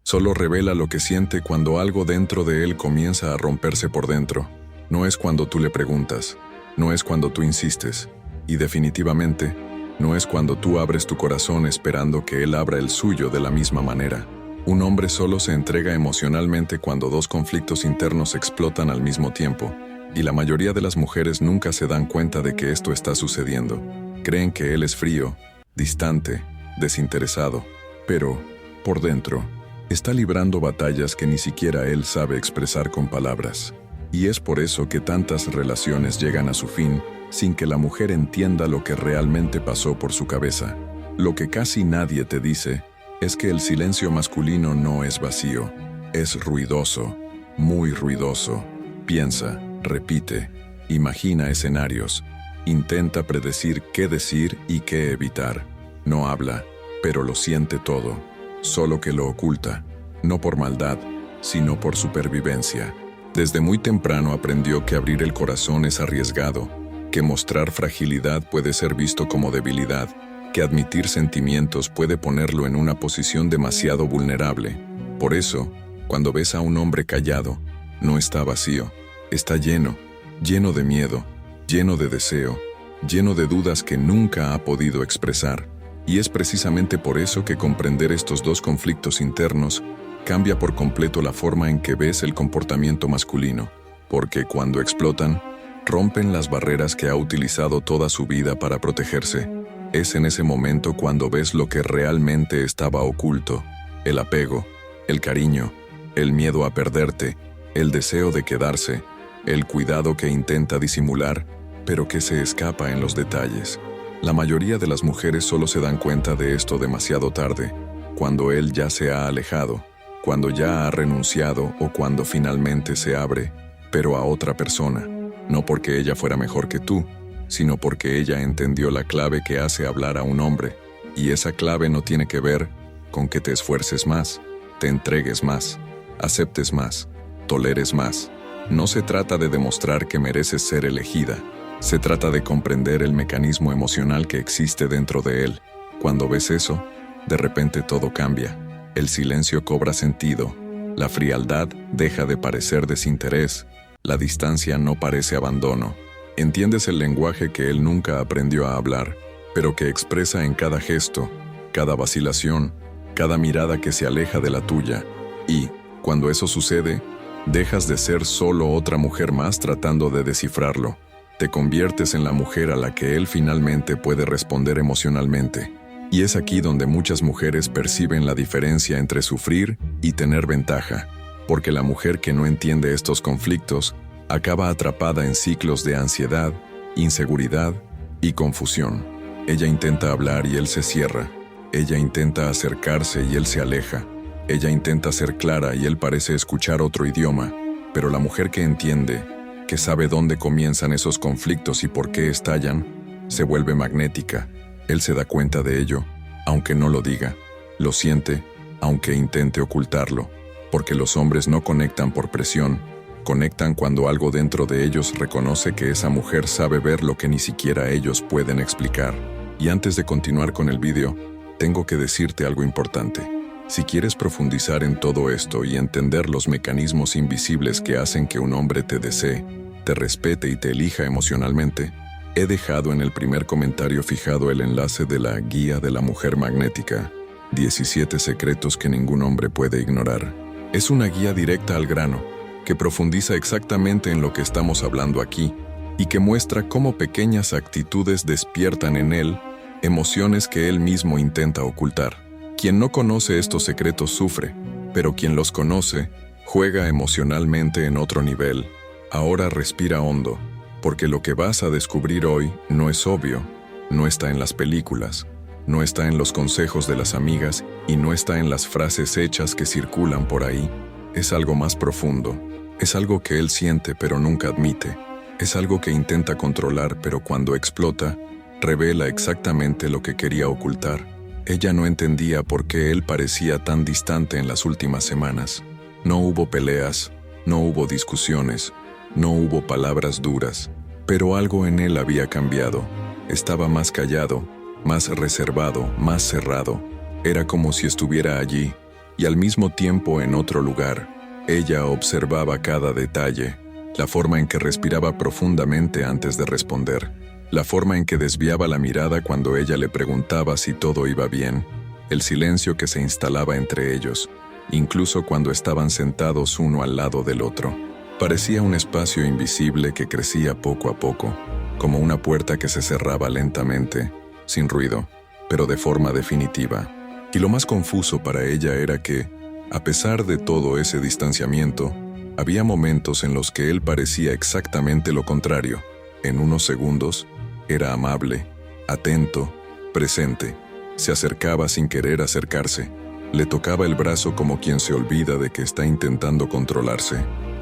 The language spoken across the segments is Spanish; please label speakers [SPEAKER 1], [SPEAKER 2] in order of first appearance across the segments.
[SPEAKER 1] Solo revela lo que siente cuando algo dentro de él comienza a romperse por dentro. No es cuando tú le preguntas, no es cuando tú insistes, y definitivamente, no es cuando tú abres tu corazón esperando que él abra el suyo de la misma manera. Un hombre solo se entrega emocionalmente cuando dos conflictos internos explotan al mismo tiempo, y la mayoría de las mujeres nunca se dan cuenta de que esto está sucediendo. Creen que él es frío, distante, desinteresado, pero, por dentro, está librando batallas que ni siquiera él sabe expresar con palabras. Y es por eso que tantas relaciones llegan a su fin sin que la mujer entienda lo que realmente pasó por su cabeza. Lo que casi nadie te dice es que el silencio masculino no es vacío, es ruidoso, muy ruidoso. Piensa, repite, imagina escenarios, intenta predecir qué decir y qué evitar. No habla, pero lo siente todo, solo que lo oculta, no por maldad, sino por supervivencia. Desde muy temprano aprendió que abrir el corazón es arriesgado, que mostrar fragilidad puede ser visto como debilidad, que admitir sentimientos puede ponerlo en una posición demasiado vulnerable. Por eso, cuando ves a un hombre callado, no está vacío, está lleno de miedo, lleno de deseo, lleno de dudas que nunca ha podido expresar. Y es precisamente por eso que comprender estos dos conflictos internos cambia por completo la forma en que ves el comportamiento masculino, porque cuando explotan, rompen las barreras que ha utilizado toda su vida para protegerse. Es en ese momento cuando ves lo que realmente estaba oculto: el apego, el cariño, el miedo a perderte, el deseo de quedarse, el cuidado que intenta disimular, pero que se escapa en los detalles. La mayoría de las mujeres solo se dan cuenta de esto demasiado tarde, cuando él ya se ha alejado, cuando ya ha renunciado o cuando finalmente se abre, pero a otra persona. No porque ella fuera mejor que tú, sino porque ella entendió la clave que hace hablar a un hombre, y esa clave no tiene que ver con que te esfuerces más, te entregues más, aceptes más, toleres más. No se trata de demostrar que mereces ser elegida, se trata de comprender el mecanismo emocional que existe dentro de él. Cuando ves eso, de repente todo cambia. El silencio cobra sentido, la frialdad deja de parecer desinterés, la distancia no parece abandono. Entiendes el lenguaje que él nunca aprendió a hablar, pero que expresa en cada gesto, cada vacilación, cada mirada que se aleja de la tuya. Y, cuando eso sucede, dejas de ser solo otra mujer más tratando de descifrarlo. Te conviertes en la mujer a la que él finalmente puede responder emocionalmente. Y es aquí donde muchas mujeres perciben la diferencia entre sufrir y tener ventaja, porque la mujer que no entiende estos conflictos acaba atrapada en ciclos de ansiedad, inseguridad y confusión. Ella intenta hablar y él se cierra. Ella intenta acercarse y él se aleja. Ella intenta ser clara y él parece escuchar otro idioma. Pero la mujer que entiende, que sabe dónde comienzan esos conflictos y por qué estallan, se vuelve magnética. Él se da cuenta de ello, aunque no lo diga. Lo siente, aunque intente ocultarlo. Porque los hombres no conectan por presión, conectan cuando algo dentro de ellos reconoce que esa mujer sabe ver lo que ni siquiera ellos pueden explicar. Y antes de continuar con el vídeo, tengo que decirte algo importante. Si quieres profundizar en todo esto y entender los mecanismos invisibles que hacen que un hombre te desee, te respete y te elija emocionalmente, he dejado en el primer comentario fijado el enlace de la Guía de la Mujer Magnética, 17 secretos que ningún hombre puede ignorar. Es una guía directa al grano, que profundiza exactamente en lo que estamos hablando aquí, y que muestra cómo pequeñas actitudes despiertan en él emociones que él mismo intenta ocultar. Quien no conoce estos secretos sufre, pero quien los conoce, juega emocionalmente en otro nivel. Ahora respira hondo, porque lo que vas a descubrir hoy no es obvio, no está en las películas, no está en los consejos de las amigas y no está en las frases hechas que circulan por ahí. Es algo más profundo, es algo que él siente pero nunca admite, es algo que intenta controlar pero cuando explota, revela exactamente lo que quería ocultar. Ella no entendía por qué él parecía tan distante en las últimas semanas. No hubo peleas, no hubo discusiones, no hubo palabras duras, pero algo en él había cambiado. Estaba más callado, más reservado, más cerrado. Era como si estuviera allí, y al mismo tiempo en otro lugar. Ella observaba cada detalle, la forma en que respiraba profundamente antes de responder, la forma en que desviaba la mirada cuando ella le preguntaba si todo iba bien, el silencio que se instalaba entre ellos, incluso cuando estaban sentados uno al lado del otro. Parecía un espacio invisible que crecía poco a poco, como una puerta que se cerraba lentamente, sin ruido, pero de forma definitiva. Y lo más confuso para ella era que, a pesar de todo ese distanciamiento, había momentos en los que él parecía exactamente lo contrario. En unos segundos, era amable, atento, presente. Se acercaba sin querer acercarse. Le tocaba el brazo como quien se olvida de que está intentando controlarse.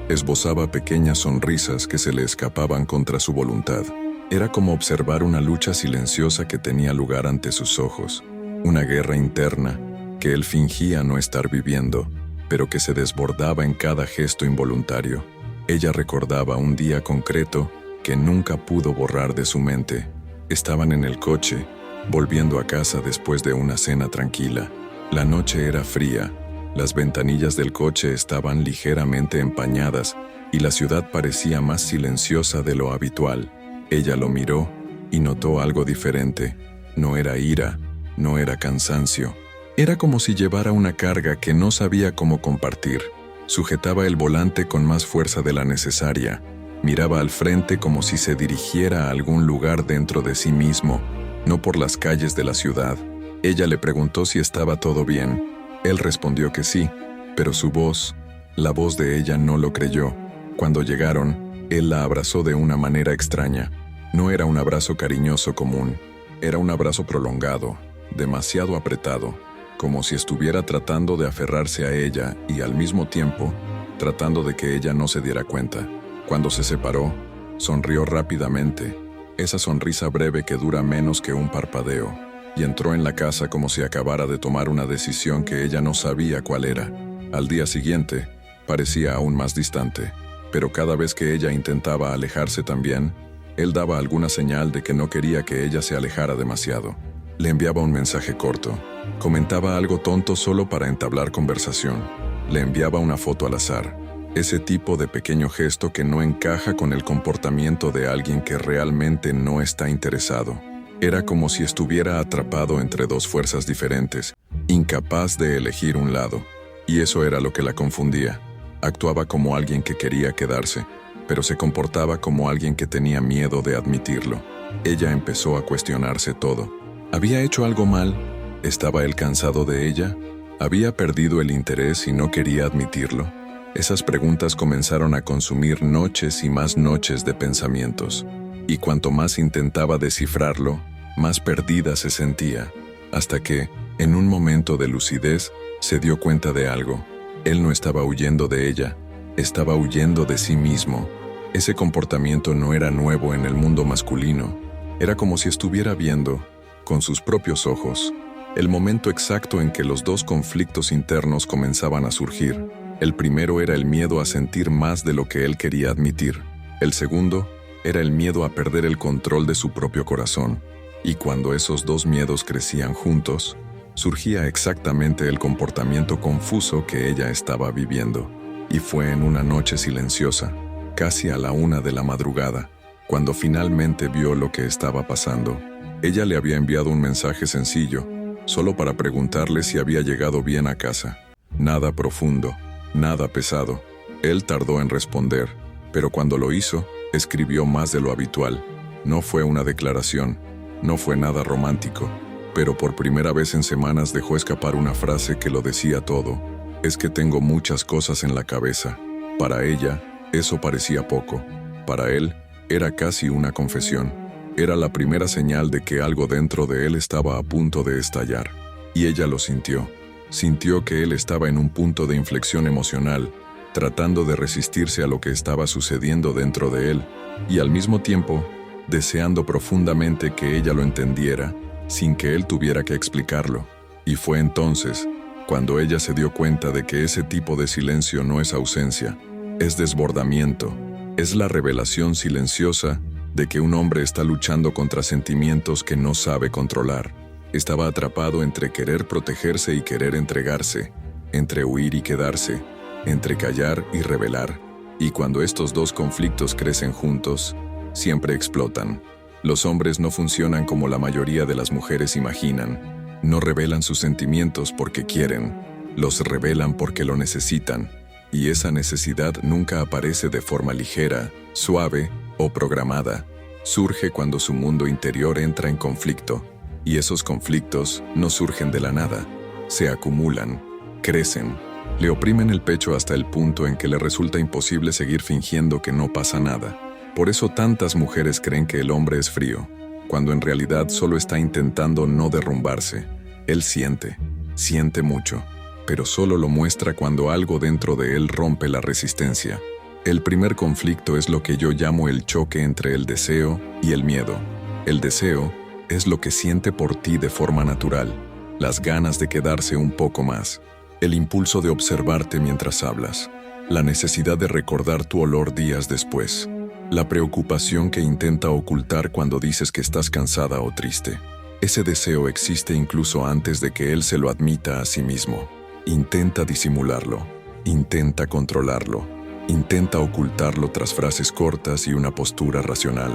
[SPEAKER 1] Esbozaba pequeñas sonrisas que se le escapaban contra su voluntad. Era como observar una lucha silenciosa que tenía lugar ante sus ojos. Una guerra interna que él fingía no estar viviendo, pero que se desbordaba en cada gesto involuntario. Ella recordaba un día concreto que nunca pudo borrar de su mente. Estaban en el coche, volviendo a casa después de una cena tranquila. La noche era fría, las ventanillas del coche estaban ligeramente empañadas y la ciudad parecía más silenciosa de lo habitual. Ella lo miró y notó algo diferente. No era ira, no era cansancio. Era como si llevara una carga que no sabía cómo compartir. Sujetaba el volante con más fuerza de la necesaria. Miraba al frente como si se dirigiera a algún lugar dentro de sí mismo, no por las calles de la ciudad. Ella le preguntó si estaba todo bien. Él respondió que sí, pero su voz, la voz de ella no lo creyó. Cuando llegaron, él la abrazó de una manera extraña. No era un abrazo cariñoso común, era un abrazo prolongado, demasiado apretado, como si estuviera tratando de aferrarse a ella y al mismo tiempo tratando de que ella no se diera cuenta. Cuando se separó, sonrió rápidamente, esa sonrisa breve que dura menos que un parpadeo, y entró en la casa como si acabara de tomar una decisión que ella no sabía cuál era. Al día siguiente, parecía aún más distante, pero cada vez que ella intentaba alejarse también, él daba alguna señal de que no quería que ella se alejara demasiado. Le enviaba un mensaje corto, comentaba algo tonto solo para entablar conversación, le enviaba una foto al azar, ese tipo de pequeño gesto que no encaja con el comportamiento de alguien que realmente no está interesado. Era como si estuviera atrapado entre dos fuerzas diferentes, incapaz de elegir un lado, y eso era lo que la confundía. Actuaba como alguien que quería quedarse, pero se comportaba como alguien que tenía miedo de admitirlo. Ella empezó a cuestionarse todo. ¿Había hecho algo mal? ¿Estaba él cansado de ella? ¿Había perdido el interés y no quería admitirlo? Esas preguntas comenzaron a consumir noches y más noches de pensamientos, y cuanto más intentaba descifrarlo, más perdida se sentía, hasta que, en un momento de lucidez, se dio cuenta de algo. Él no estaba huyendo de ella, estaba huyendo de sí mismo. Ese comportamiento no era nuevo en el mundo masculino, era como si estuviera viendo, con sus propios ojos, el momento exacto en que los dos conflictos internos comenzaban a surgir. El primero era el miedo a sentir más de lo que él quería admitir. El segundo era el miedo a perder el control de su propio corazón. Y cuando esos dos miedos crecían juntos, surgía exactamente el comportamiento confuso que ella estaba viviendo. Y fue en una noche silenciosa, casi a la 1 de la madrugada, cuando finalmente vio lo que estaba pasando. Ella le había enviado un mensaje sencillo, solo para preguntarle si había llegado bien a casa. Nada profundo, nada pesado. Él tardó en responder, pero cuando lo hizo, escribió más de lo habitual. No fue una declaración, no fue nada romántico, pero por primera vez en semanas dejó escapar una frase que lo decía todo. Es que tengo muchas cosas en la cabeza. Para ella, eso parecía poco. Para él, era casi una confesión. Era la primera señal de que algo dentro de él estaba a punto de estallar. Y ella lo sintió. Sintió que él estaba en un punto de inflexión emocional, tratando de resistirse a lo que estaba sucediendo dentro de él, y al mismo tiempo, deseando profundamente que ella lo entendiera, sin que él tuviera que explicarlo. Y fue entonces, cuando ella se dio cuenta de que ese tipo de silencio no es ausencia, es desbordamiento, es la revelación silenciosa de que un hombre está luchando contra sentimientos que no sabe controlar. Estaba atrapado entre querer protegerse y querer entregarse, entre huir y quedarse, entre callar y revelar. Y cuando estos dos conflictos crecen juntos, siempre explotan. Los hombres no funcionan como la mayoría de las mujeres imaginan. No revelan sus sentimientos porque quieren, los revelan porque lo necesitan. Y esa necesidad nunca aparece de forma ligera, suave o programada. Surge cuando su mundo interior entra en conflicto. Y esos conflictos no surgen de la nada. Se acumulan, crecen, le oprimen el pecho hasta el punto en que le resulta imposible seguir fingiendo que no pasa nada. Por eso tantas mujeres creen que el hombre es frío, cuando en realidad solo está intentando no derrumbarse. Él siente mucho, pero solo lo muestra cuando algo dentro de él rompe la resistencia. El primer conflicto es lo que yo llamo el choque entre el deseo y el miedo. El deseo es lo que siente por ti de forma natural, las ganas de quedarse un poco más, el impulso de observarte mientras hablas, la necesidad de recordar tu olor días después, la preocupación que intenta ocultar cuando dices que estás cansada o triste. Ese deseo existe incluso antes de que él se lo admita a sí mismo. Intenta disimularlo, intenta controlarlo, intenta ocultarlo tras frases cortas y una postura racional,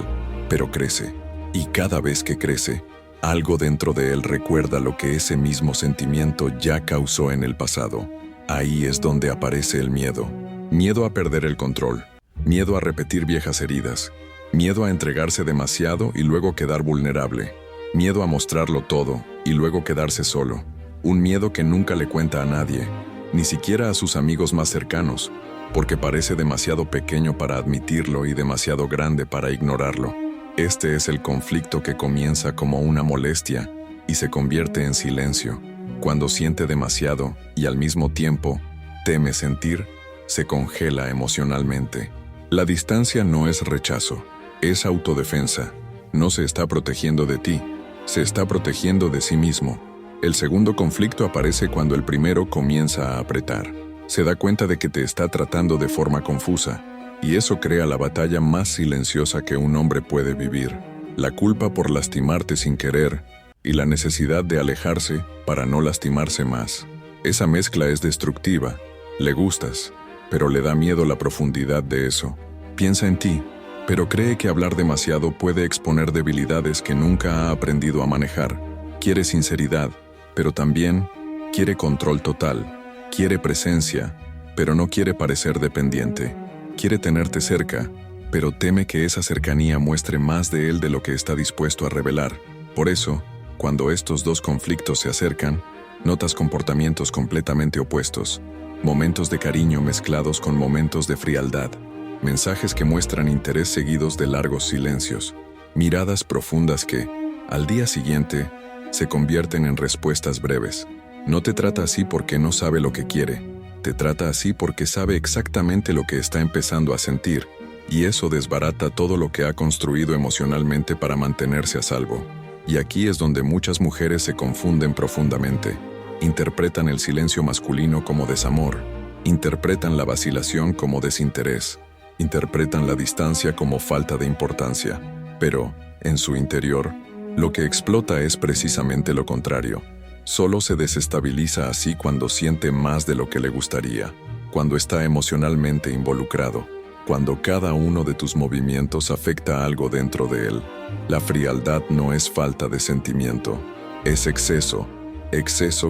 [SPEAKER 1] pero crece. Y cada vez que crece, algo dentro de él recuerda lo que ese mismo sentimiento ya causó en el pasado. Ahí es donde aparece el miedo. Miedo a perder el control, miedo a repetir viejas heridas, miedo a entregarse demasiado y luego quedar vulnerable, miedo a mostrarlo todo y luego quedarse solo. Un miedo que nunca le cuenta a nadie, ni siquiera a sus amigos más cercanos, porque parece demasiado pequeño para admitirlo y demasiado grande para ignorarlo. Este es el conflicto que comienza como una molestia y se convierte en silencio. Cuando siente demasiado y al mismo tiempo teme sentir, se congela emocionalmente. La distancia no es rechazo, es autodefensa. No se está protegiendo de ti, se está protegiendo de sí mismo. El segundo conflicto aparece cuando el primero comienza a apretar. Se da cuenta de que te está tratando de forma confusa. Y eso crea la batalla más silenciosa que un hombre puede vivir. La culpa por lastimarte sin querer y la necesidad de alejarse para no lastimarse más. Esa mezcla es destructiva. Le gustas, pero le da miedo la profundidad de eso. Piensa en ti, pero cree que hablar demasiado puede exponer debilidades que nunca ha aprendido a manejar. Quiere sinceridad, pero también quiere control total. Quiere presencia, pero no quiere parecer dependiente. Quiere tenerte cerca, pero teme que esa cercanía muestre más de él de lo que está dispuesto a revelar. Por eso, cuando estos dos conflictos se acercan, notas comportamientos completamente opuestos. Momentos de cariño mezclados con momentos de frialdad. Mensajes que muestran interés seguidos de largos silencios. Miradas profundas que, al día siguiente, se convierten en respuestas breves. No te trata así porque no sabe lo que quiere. Te trata así porque sabe exactamente lo que está empezando a sentir, y eso desbarata todo lo que ha construido emocionalmente para mantenerse a salvo. Y aquí es donde muchas mujeres se confunden profundamente. Interpretan el silencio masculino como desamor, interpretan la vacilación como desinterés, interpretan la distancia como falta de importancia. Pero, en su interior, lo que explota es precisamente lo contrario. Solo se desestabiliza así cuando siente más de lo que le gustaría, cuando está emocionalmente involucrado, cuando cada uno de tus movimientos afecta algo dentro de él. La frialdad no es falta de sentimiento, es exceso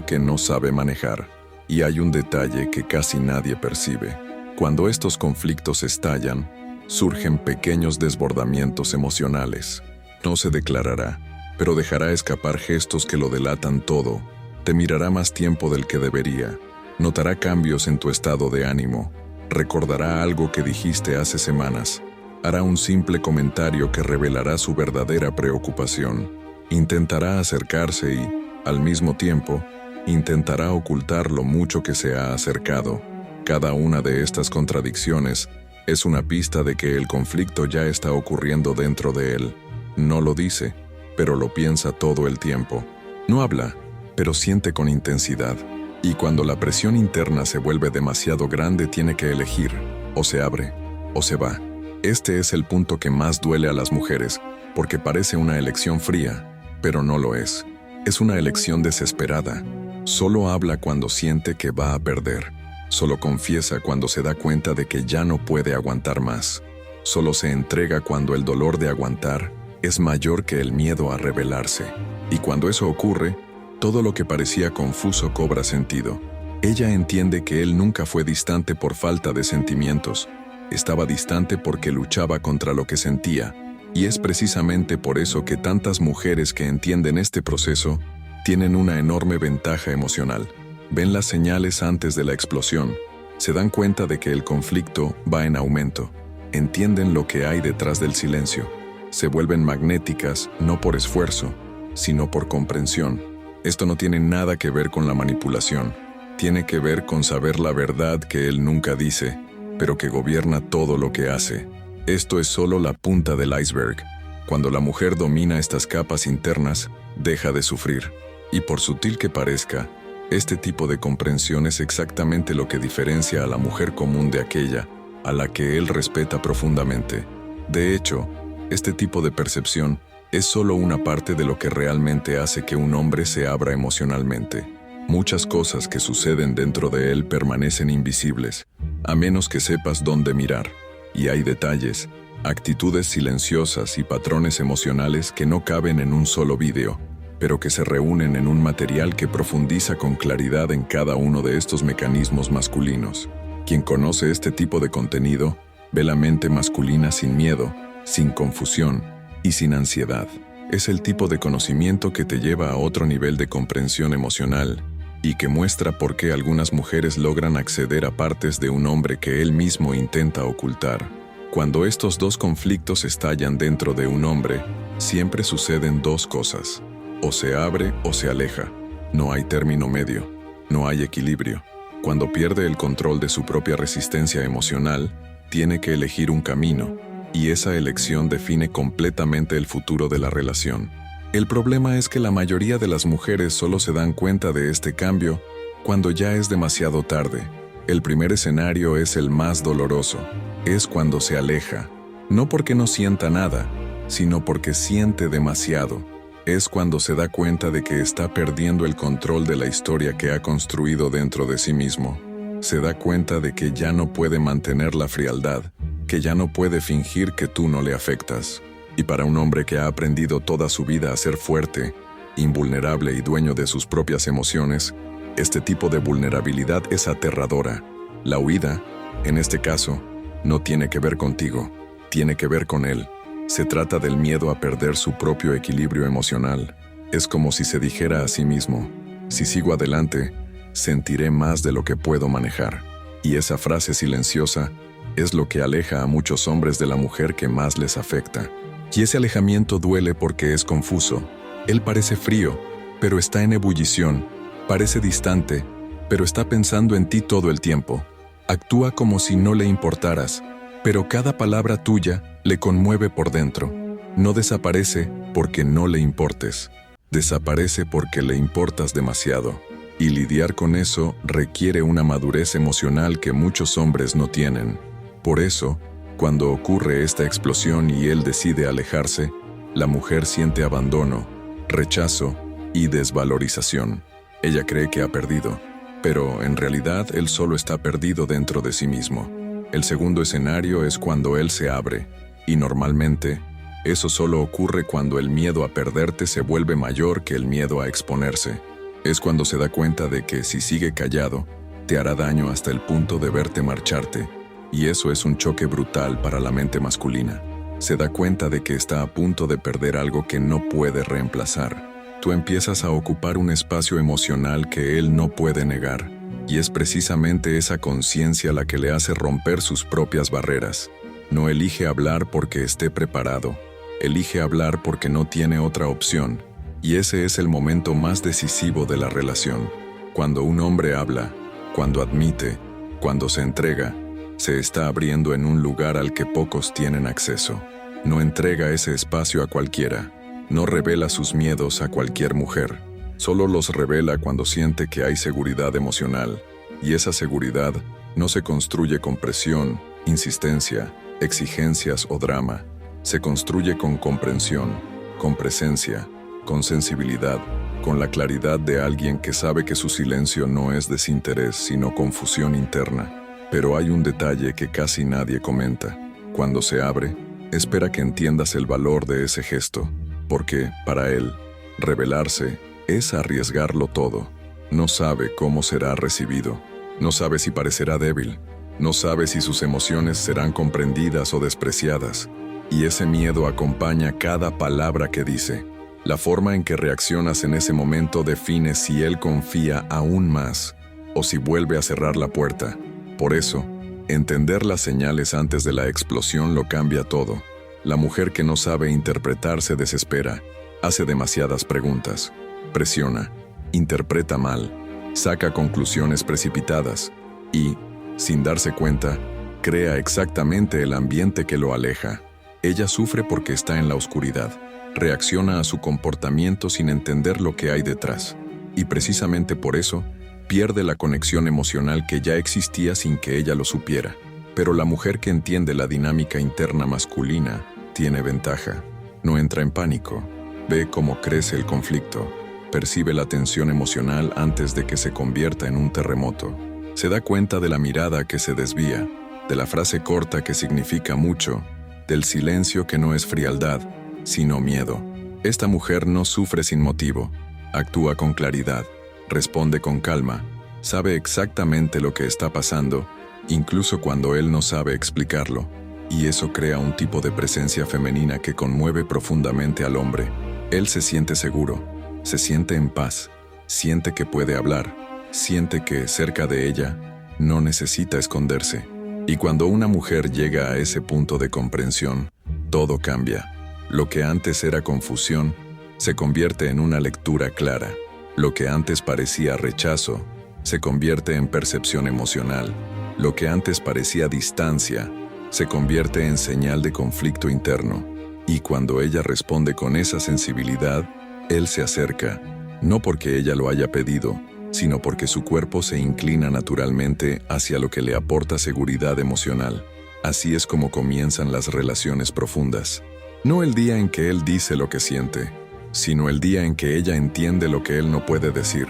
[SPEAKER 1] que no sabe manejar. Y hay un detalle que casi nadie percibe. Cuando estos conflictos estallan, surgen pequeños desbordamientos emocionales. No se declarará, pero dejará escapar gestos que lo delatan todo. Te mirará más tiempo del que debería. Notará cambios en tu estado de ánimo. Recordará algo que dijiste hace semanas. Hará un simple comentario que revelará su verdadera preocupación. Intentará acercarse y, al mismo tiempo, intentará ocultar lo mucho que se ha acercado. Cada una de estas contradicciones es una pista de que el conflicto ya está ocurriendo dentro de él. No lo dice, pero lo piensa todo el tiempo. No habla, pero siente con intensidad. Y cuando la presión interna se vuelve demasiado grande, tiene que elegir, o se abre, o se va. Este es el punto que más duele a las mujeres, porque parece una elección fría, pero no lo es. Es una elección desesperada. Solo habla cuando siente que va a perder. Solo confiesa cuando se da cuenta de que ya no puede aguantar más. Solo se entrega cuando el dolor de aguantar es mayor que el miedo a rebelarse. Y cuando eso ocurre, todo lo que parecía confuso cobra sentido. Ella entiende que él nunca fue distante por falta de sentimientos. Estaba distante porque luchaba contra lo que sentía. Y es precisamente por eso que tantas mujeres que entienden este proceso tienen una enorme ventaja emocional. Ven las señales antes de la explosión. Se dan cuenta de que el conflicto va en aumento. Entienden lo que hay detrás del silencio. Se vuelven magnéticas no por esfuerzo, sino por comprensión. Esto no tiene nada que ver con la manipulación. Tiene que ver con saber la verdad que él nunca dice, pero que gobierna todo lo que hace. Esto es solo la punta del iceberg. Cuando la mujer domina estas capas internas, deja de sufrir. Y por sutil que parezca, este tipo de comprensión es exactamente lo que diferencia a la mujer común de aquella a la que él respeta profundamente. De hecho, este tipo de percepción es solo una parte de lo que realmente hace que un hombre se abra emocionalmente. Muchas cosas que suceden dentro de él permanecen invisibles, a menos que sepas dónde mirar. Y hay detalles, actitudes silenciosas y patrones emocionales que no caben en un solo vídeo, pero que se reúnen en un material que profundiza con claridad en cada uno de estos mecanismos masculinos. Quien conoce este tipo de contenido ve la mente masculina sin miedo, sin confusión y sin ansiedad. Es el tipo de conocimiento que te lleva a otro nivel de comprensión emocional y que muestra por qué algunas mujeres logran acceder a partes de un hombre que él mismo intenta ocultar. Cuando estos dos conflictos estallan dentro de un hombre, siempre suceden dos cosas: o se abre o se aleja. No hay término medio, no hay equilibrio. Cuando pierde el control de su propia resistencia emocional, tiene que elegir un camino, y esa elección define completamente el futuro de la relación. El problema es que la mayoría de las mujeres solo se dan cuenta de este cambio cuando ya es demasiado tarde. El primer escenario es el más doloroso. Es cuando se aleja, no porque no sienta nada, sino porque siente demasiado. Es cuando se da cuenta de que está perdiendo el control de la historia que ha construido dentro de sí mismo. Se da cuenta de que ya no puede mantener la frialdad, que ya no puede fingir que tú no le afectas. Y para un hombre que ha aprendido toda su vida a ser fuerte, invulnerable y dueño de sus propias emociones, este tipo de vulnerabilidad es aterradora. La huida, en este caso, no tiene que ver contigo, tiene que ver con él. Se trata del miedo a perder su propio equilibrio emocional. Es como si se dijera a sí mismo: si sigo adelante, sentiré más de lo que puedo manejar. Y esa frase silenciosa es lo que aleja a muchos hombres de la mujer que más les afecta. Y ese alejamiento duele porque es confuso. Él parece frío, pero está en ebullición. Parece distante, pero está pensando en ti todo el tiempo. Actúa como si no le importaras, pero cada palabra tuya le conmueve por dentro. No desaparece porque no le importes. Desaparece porque le importas demasiado. Y lidiar con eso requiere una madurez emocional que muchos hombres no tienen. Por eso, cuando ocurre esta explosión y él decide alejarse, la mujer siente abandono, rechazo y desvalorización. Ella cree que ha perdido, pero en realidad él solo está perdido dentro de sí mismo. El segundo escenario es cuando él se abre, y normalmente, eso solo ocurre cuando el miedo a perderte se vuelve mayor que el miedo a exponerse. Es cuando se da cuenta de que si sigue callado, te hará daño hasta el punto de verte marcharte. Y eso es un choque brutal para la mente masculina. Se da cuenta de que está a punto de perder algo que no puede reemplazar. Tú empiezas a ocupar un espacio emocional que él no puede negar. Y es precisamente esa conciencia la que le hace romper sus propias barreras. No elige hablar porque esté preparado. Elige hablar porque no tiene otra opción. Y ese es el momento más decisivo de la relación. Cuando un hombre habla, cuando admite, cuando se entrega, se está abriendo en un lugar al que pocos tienen acceso. No entrega ese espacio a cualquiera. No revela sus miedos a cualquier mujer. Solo los revela cuando siente que hay seguridad emocional. Y esa seguridad no se construye con presión, insistencia, exigencias o drama. Se construye con comprensión, con presencia, con sensibilidad, con la claridad de alguien que sabe que su silencio no es desinterés, sino confusión interna. Pero hay un detalle que casi nadie comenta. Cuando se abre, espera que entiendas el valor de ese gesto, porque, para él, revelarse es arriesgarlo todo. No sabe cómo será recibido, no sabe si parecerá débil, no sabe si sus emociones serán comprendidas o despreciadas, y ese miedo acompaña cada palabra que dice. La forma en que reaccionas en ese momento define si él confía aún más o si vuelve a cerrar la puerta. Por eso, entender las señales antes de la explosión lo cambia todo. La mujer que no sabe interpretar se desespera, hace demasiadas preguntas, presiona, interpreta mal, saca conclusiones precipitadas y, sin darse cuenta, crea exactamente el ambiente que lo aleja. Ella sufre porque está en la oscuridad, reacciona a su comportamiento sin entender lo que hay detrás, y precisamente por eso, pierde la conexión emocional que ya existía sin que ella lo supiera. Pero la mujer que entiende la dinámica interna masculina tiene ventaja. No entra en pánico, ve cómo crece el conflicto, percibe la tensión emocional antes de que se convierta en un terremoto. Se da cuenta de la mirada que se desvía, de la frase corta que significa mucho, del silencio que no es frialdad, sino miedo. Esta mujer no sufre sin motivo, actúa con claridad, responde con calma, sabe exactamente lo que está pasando, incluso cuando él no sabe explicarlo, y eso crea un tipo de presencia femenina que conmueve profundamente al hombre. Él se siente seguro, se siente en paz, siente que puede hablar, siente que, cerca de ella, no necesita esconderse. Y cuando una mujer llega a ese punto de comprensión, todo cambia. Lo que antes era confusión, se convierte en una lectura clara. Lo que antes parecía rechazo, se convierte en percepción emocional. Lo que antes parecía distancia, se convierte en señal de conflicto interno. Y cuando ella responde con esa sensibilidad, él se acerca, no porque ella lo haya pedido, sino porque su cuerpo se inclina naturalmente hacia lo que le aporta seguridad emocional. Así es como comienzan las relaciones profundas. No el día en que él dice lo que siente, sino el día en que ella entiende lo que él no puede decir.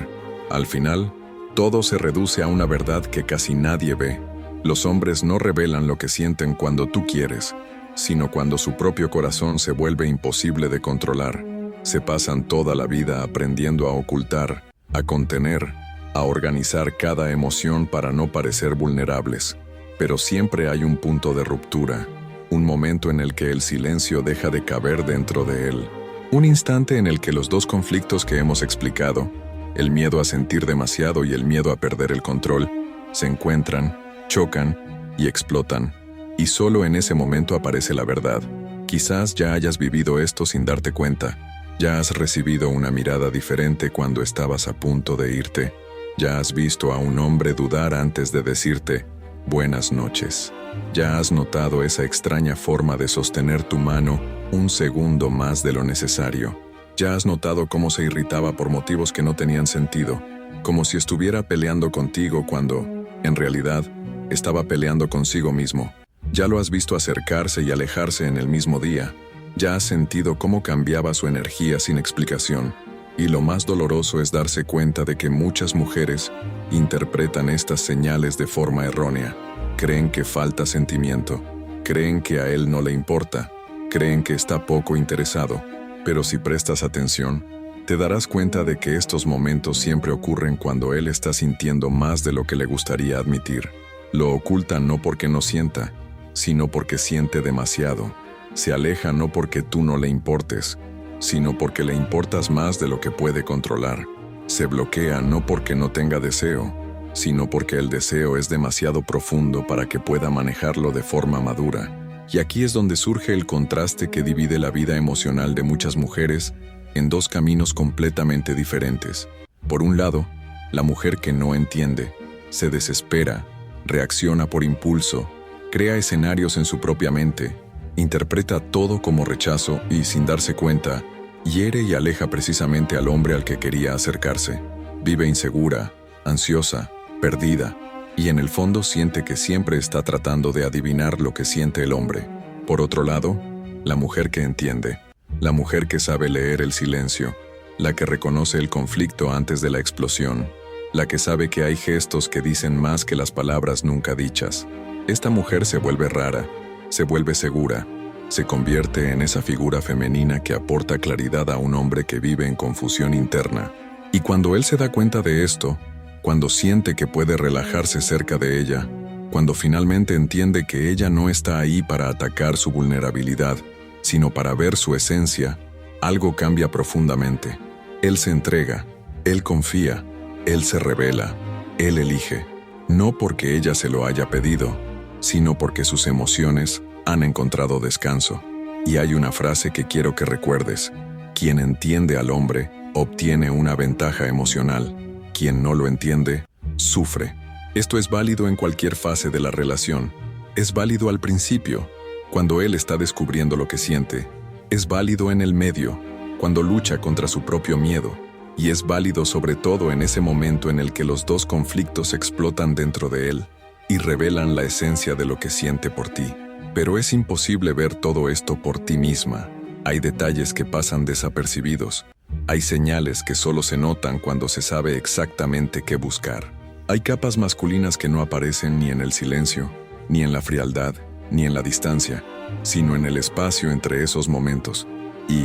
[SPEAKER 1] Al final, todo se reduce a una verdad que casi nadie ve. Los hombres no revelan lo que sienten cuando tú quieres, sino cuando su propio corazón se vuelve imposible de controlar. Se pasan toda la vida aprendiendo a ocultar, a contener, a organizar cada emoción para no parecer vulnerables. Pero siempre hay un punto de ruptura, un momento en el que el silencio deja de caber dentro de él. Un instante en el que los dos conflictos que hemos explicado, el miedo a sentir demasiado y el miedo a perder el control, se encuentran, chocan y explotan. Y solo en ese momento aparece la verdad. Quizás ya hayas vivido esto sin darte cuenta. Ya has recibido una mirada diferente cuando estabas a punto de irte. Ya has visto a un hombre dudar antes de decirte buenas noches. Ya has notado esa extraña forma de sostener tu mano un segundo más de lo necesario. Ya has notado cómo se irritaba por motivos que no tenían sentido, como si estuviera peleando contigo cuando, en realidad, estaba peleando consigo mismo. Ya lo has visto acercarse y alejarse en el mismo día. Ya has sentido cómo cambiaba su energía sin explicación. Y lo más doloroso es darse cuenta de que muchas mujeres interpretan estas señales de forma errónea. Creen que falta sentimiento, creen que a él no le importa, creen que está poco interesado. Pero si prestas atención, te darás cuenta de que estos momentos siempre ocurren cuando él está sintiendo más de lo que le gustaría admitir. Lo oculta no porque no sienta, sino porque siente demasiado. Se aleja no porque tú no le importes, sino porque le importas más de lo que puede controlar. Se bloquea no porque no tenga deseo, sino porque el deseo es demasiado profundo para que pueda manejarlo de forma madura. Y aquí es donde surge el contraste que divide la vida emocional de muchas mujeres en dos caminos completamente diferentes. Por un lado, la mujer que no entiende, se desespera, reacciona por impulso, crea escenarios en su propia mente, interpreta todo como rechazo y, sin darse cuenta, hiere y aleja precisamente al hombre al que quería acercarse. Vive insegura, ansiosa, perdida, y en el fondo siente que siempre está tratando de adivinar lo que siente el hombre. Por otro lado, la mujer que entiende, la mujer que sabe leer el silencio, la que reconoce el conflicto antes de la explosión, la que sabe que hay gestos que dicen más que las palabras nunca dichas. Esta mujer se vuelve rara, se vuelve segura, se convierte en esa figura femenina que aporta claridad a un hombre que vive en confusión interna. Y cuando él se da cuenta de esto, cuando siente que puede relajarse cerca de ella, cuando finalmente entiende que ella no está ahí para atacar su vulnerabilidad, sino para ver su esencia, algo cambia profundamente. Él se entrega, él confía, él se revela, él elige, no porque ella se lo haya pedido, sino porque sus emociones han encontrado descanso. Y hay una frase que quiero que recuerdes: quien entiende al hombre obtiene una ventaja emocional, quien no lo entiende, sufre. Esto es válido en cualquier fase de la relación. Es válido al principio, cuando él está descubriendo lo que siente. Es válido en el medio, cuando lucha contra su propio miedo. Y es válido sobre todo en ese momento en el que los dos conflictos explotan dentro de él y revelan la esencia de lo que siente por ti. Pero es imposible ver todo esto por ti misma. Hay detalles que pasan desapercibidos. Hay señales que solo se notan cuando se sabe exactamente qué buscar. Hay capas masculinas que no aparecen ni en el silencio, ni en la frialdad, ni en la distancia, sino en el espacio entre esos momentos. Y,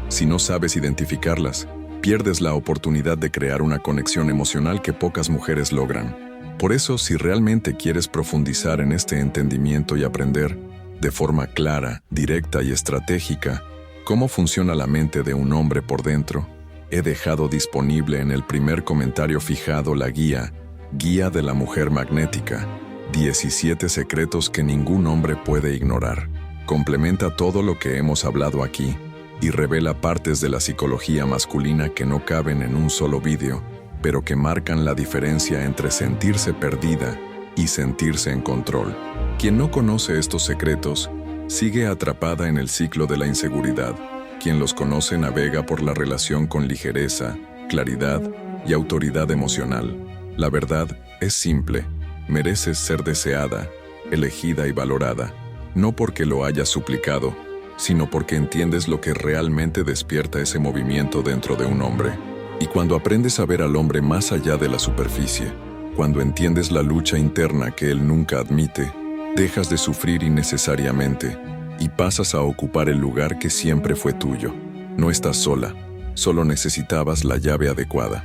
[SPEAKER 1] si no sabes identificarlas, pierdes la oportunidad de crear una conexión emocional que pocas mujeres logran. Por eso, si realmente quieres profundizar en este entendimiento y aprender, de forma clara, directa y estratégica, cómo funciona la mente de un hombre por dentro, he dejado disponible en el primer comentario fijado la Guía de la Mujer Magnética, 17 secretos que ningún hombre puede ignorar. Complementa todo lo que hemos hablado aquí y revela partes de la psicología masculina que no caben en un solo vídeo, pero que marcan la diferencia entre sentirse perdida y sentirse en control. Quien no conoce estos secretos sigue atrapada en el ciclo de la inseguridad. Quien los conoce navega por la relación con ligereza, claridad y autoridad emocional. La verdad es simple: mereces ser deseada, elegida y valorada, no porque lo hayas suplicado, sino porque entiendes lo que realmente despierta ese movimiento dentro de un hombre. Y cuando aprendes a ver al hombre más allá de la superficie, cuando entiendes la lucha interna que él nunca admite, dejas de sufrir innecesariamente y pasas a ocupar el lugar que siempre fue tuyo. No estás sola, solo necesitabas la llave adecuada.